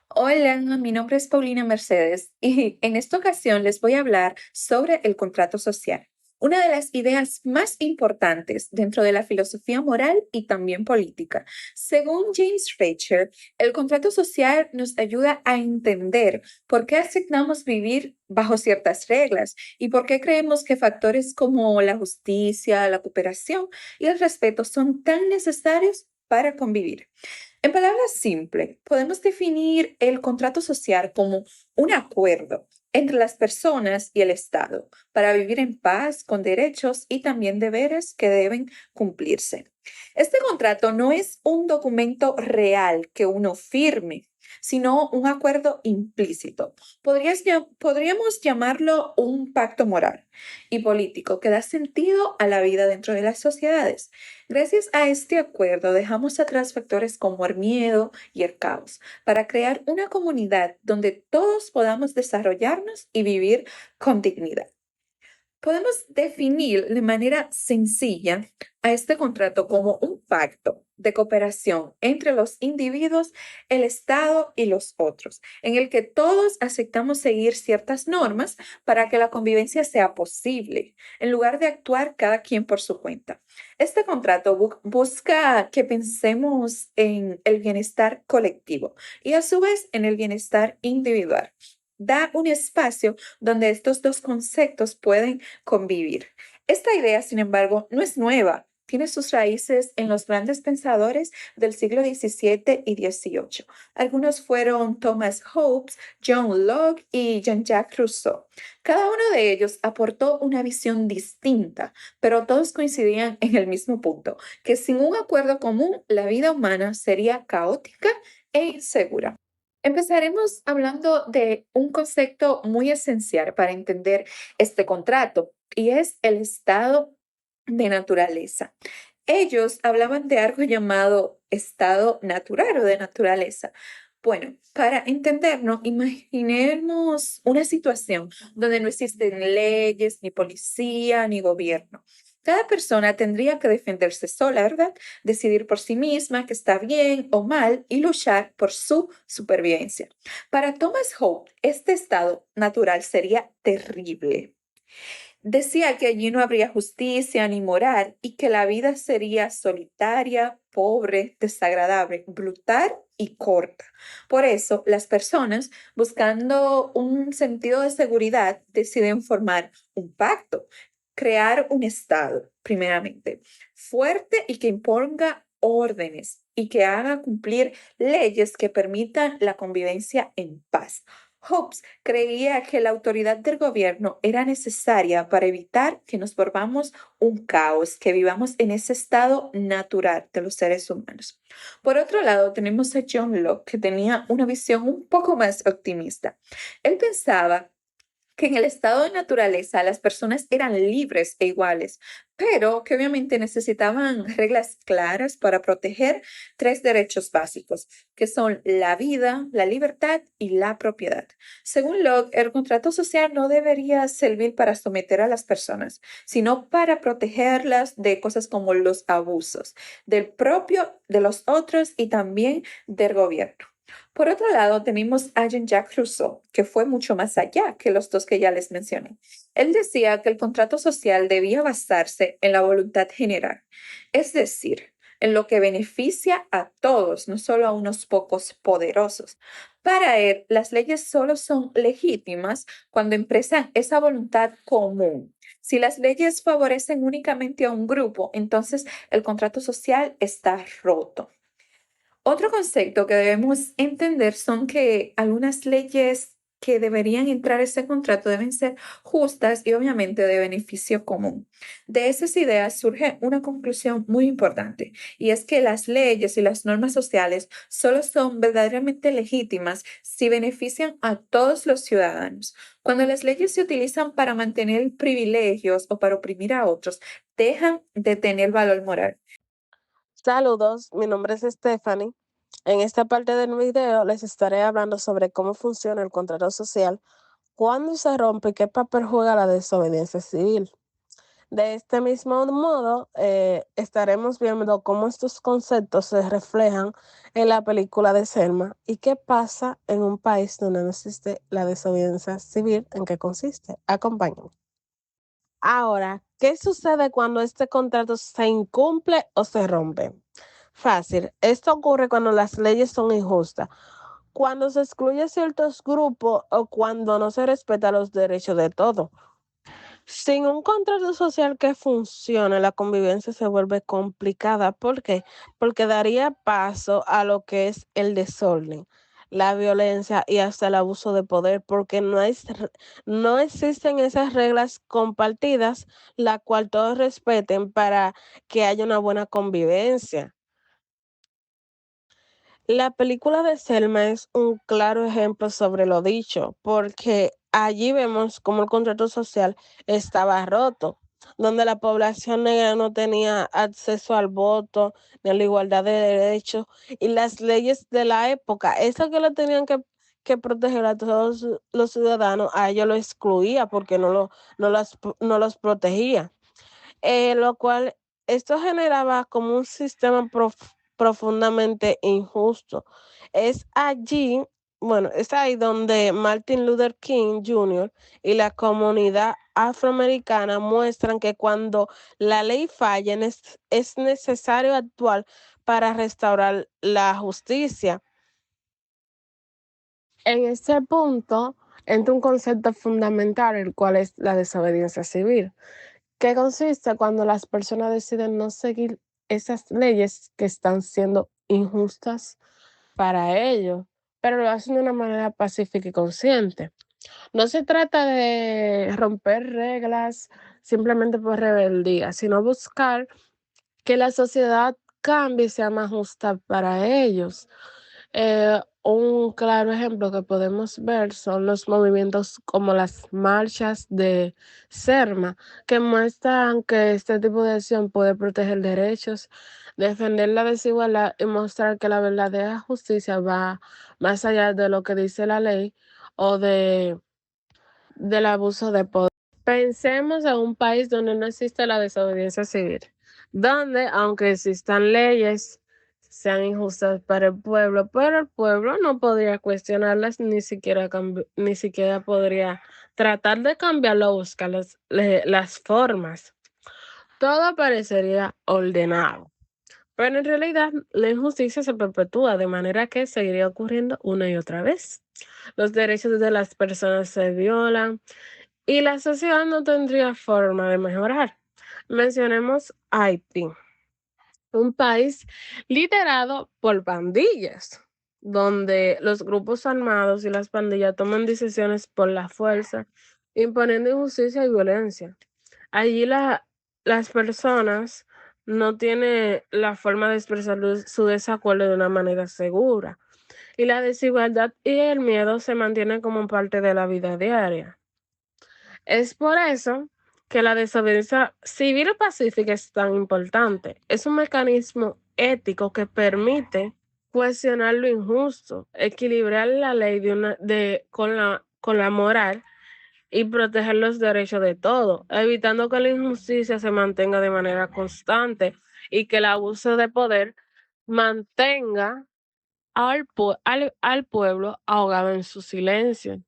Hola, mi nombre es Paulina Mercedes y en esta ocasión les voy a hablar sobre el contrato social, una de las ideas más importantes dentro de la filosofía moral y también política. Según James Reacher, el contrato social nos ayuda a entender por qué asignamos vivir bajo ciertas reglas y por qué creemos que factores como la justicia, la cooperación y el respeto son tan necesarios para convivir. En palabras simples, podemos definir el contrato social como un acuerdo entre las personas y el Estado para vivir en paz con derechos y también deberes que deben cumplirse. Este contrato no es un documento real que uno firme, sino un acuerdo implícito. Podríamos llamarlo un pacto moral y político que da sentido a la vida dentro de las sociedades. Gracias a este acuerdo dejamos atrás factores como el miedo y el caos para crear una comunidad donde todos podamos desarrollarnos y vivir con dignidad. Podemos definir de manera sencilla a este contrato como un pacto de cooperación entre los individuos, el Estado y los otros, en el que todos aceptamos seguir ciertas normas para que la convivencia sea posible, en lugar de actuar cada quien por su cuenta. Este contrato busca que pensemos en el bienestar colectivo y a su vez en el bienestar individual. Da un espacio donde estos dos conceptos pueden convivir. Esta idea, sin embargo, no es nueva. Tiene sus raíces en los grandes pensadores del siglo XVII y XVIII. Algunos fueron Thomas Hobbes, John Locke y Jean-Jacques Rousseau. Cada uno de ellos aportó una visión distinta, pero todos coincidían en el mismo punto, que sin un acuerdo común, la vida humana sería caótica e insegura. Empezaremos hablando de un concepto muy esencial para entender este contrato y es el estado de naturaleza. Ellos hablaban de algo llamado estado natural o de naturaleza. Bueno, para entendernos, imaginemos una situación donde no existen leyes, ni policía, ni gobierno. Cada persona tendría que defenderse sola, ¿verdad? Decidir por sí misma qué está bien o mal y luchar por su supervivencia. Para Thomas Hope, este estado natural sería terrible. Decía que allí no habría justicia ni moral y que la vida sería solitaria, pobre, desagradable, brutal y corta. Por eso, las personas, buscando un sentido de seguridad, deciden formar un pacto, crear un Estado, primeramente, fuerte y que imponga órdenes y que haga cumplir leyes que permitan la convivencia en paz. Hobbes creía que la autoridad del gobierno era necesaria para evitar que nos volvamos un caos, que vivamos en ese estado natural de los seres humanos. Por otro lado, tenemos a John Locke, que tenía una visión un poco más optimista. Él pensaba que en el estado de naturaleza las personas eran libres e iguales, pero que obviamente necesitaban reglas claras para proteger tres derechos básicos, que son la vida, la libertad y la propiedad. Según Locke, el contrato social no debería servir para someter a las personas, sino para protegerlas de cosas como los abusos, del propio, de los otros y también del gobierno. Por otro lado, tenemos a Jean-Jacques Rousseau, que fue mucho más allá que los dos que ya les mencioné. Él decía que el contrato social debía basarse en la voluntad general, es decir, en lo que beneficia a todos, no solo a unos pocos poderosos. Para él, las leyes solo son legítimas cuando expresan esa voluntad común. Si las leyes favorecen únicamente a un grupo, entonces el contrato social está roto. Otro concepto que debemos entender son que algunas leyes que deberían entrar a ese contrato deben ser justas y obviamente de beneficio común. De esas ideas surge una conclusión muy importante y es que las leyes y las normas sociales solo son verdaderamente legítimas si benefician a todos los ciudadanos. Cuando las leyes se utilizan para mantener privilegios o para oprimir a otros, dejan de tener valor moral. Saludos, mi nombre es Stephanie. En esta parte del video les estaré hablando sobre cómo funciona el contrato social, cuándo se rompe y qué papel juega la desobediencia civil. De este mismo modo, estaremos viendo cómo estos conceptos se reflejan en la película de Selma y qué pasa en un país donde no existe la desobediencia civil, en qué consiste. Acompáñenme. Ahora, ¿qué sucede cuando este contrato se incumple o se rompe? Fácil, esto ocurre cuando las leyes son injustas, cuando se excluye ciertos grupos o cuando no se respetan los derechos de todos. Sin un contrato social que funcione, la convivencia se vuelve complicada. ¿Por qué? Porque daría paso a lo que es el desorden, la violencia y hasta el abuso de poder, porque no existen esas reglas compartidas, la cual todos respeten para que haya una buena convivencia. La película de Selma es un claro ejemplo sobre lo dicho, porque allí vemos cómo el contrato social estaba roto, donde la población negra no tenía acceso al voto, ni a la igualdad de derechos, y las leyes de la época, eso que lo tenían que proteger a todos los ciudadanos, a ellos lo excluía porque no los protegía, lo cual esto generaba como un sistema profundamente injusto. Es allí, bueno, es ahí donde Martin Luther King Jr. y la comunidad afroamericana muestran que cuando la ley falla es necesario actuar para restaurar la justicia. En este punto entra un concepto fundamental, el cual es la desobediencia civil, que consiste cuando las personas deciden no seguir esas leyes que están siendo injustas para ellos, pero lo hacen de una manera pacífica y consciente. No se trata de romper reglas simplemente por rebeldía, sino buscar que la sociedad cambie y sea más justa para ellos. Un claro ejemplo que podemos ver son los movimientos como las marchas de Serma, que muestran que este tipo de acción puede proteger derechos, defender la desigualdad y mostrar que la verdadera justicia va más allá de lo que dice la ley o del abuso de poder. Pensemos en un país donde no existe la desobediencia civil, donde, aunque existan leyes, sean injustas para el pueblo, pero el pueblo no podría cuestionarlas, ni siquiera podría tratar de cambiarlo o buscar las formas. Todo parecería ordenado, pero en realidad la injusticia se perpetúa de manera que seguiría ocurriendo una y otra vez. Los derechos de las personas se violan y la sociedad no tendría forma de mejorar. Mencionemos Haití, un país liderado por pandillas, donde los grupos armados y las pandillas toman decisiones por la fuerza, imponiendo injusticia y violencia. Allí las personas no tienen la forma de expresar su desacuerdo de una manera segura, y la desigualdad y el miedo se mantienen como parte de la vida diaria. Es por eso que la desobediencia civil o pacífica es tan importante. Es un mecanismo ético que permite cuestionar lo injusto, equilibrar la ley con la moral y proteger los derechos de todos, evitando que la injusticia se mantenga de manera constante y que el abuso de poder mantenga al pueblo ahogado en su silencio.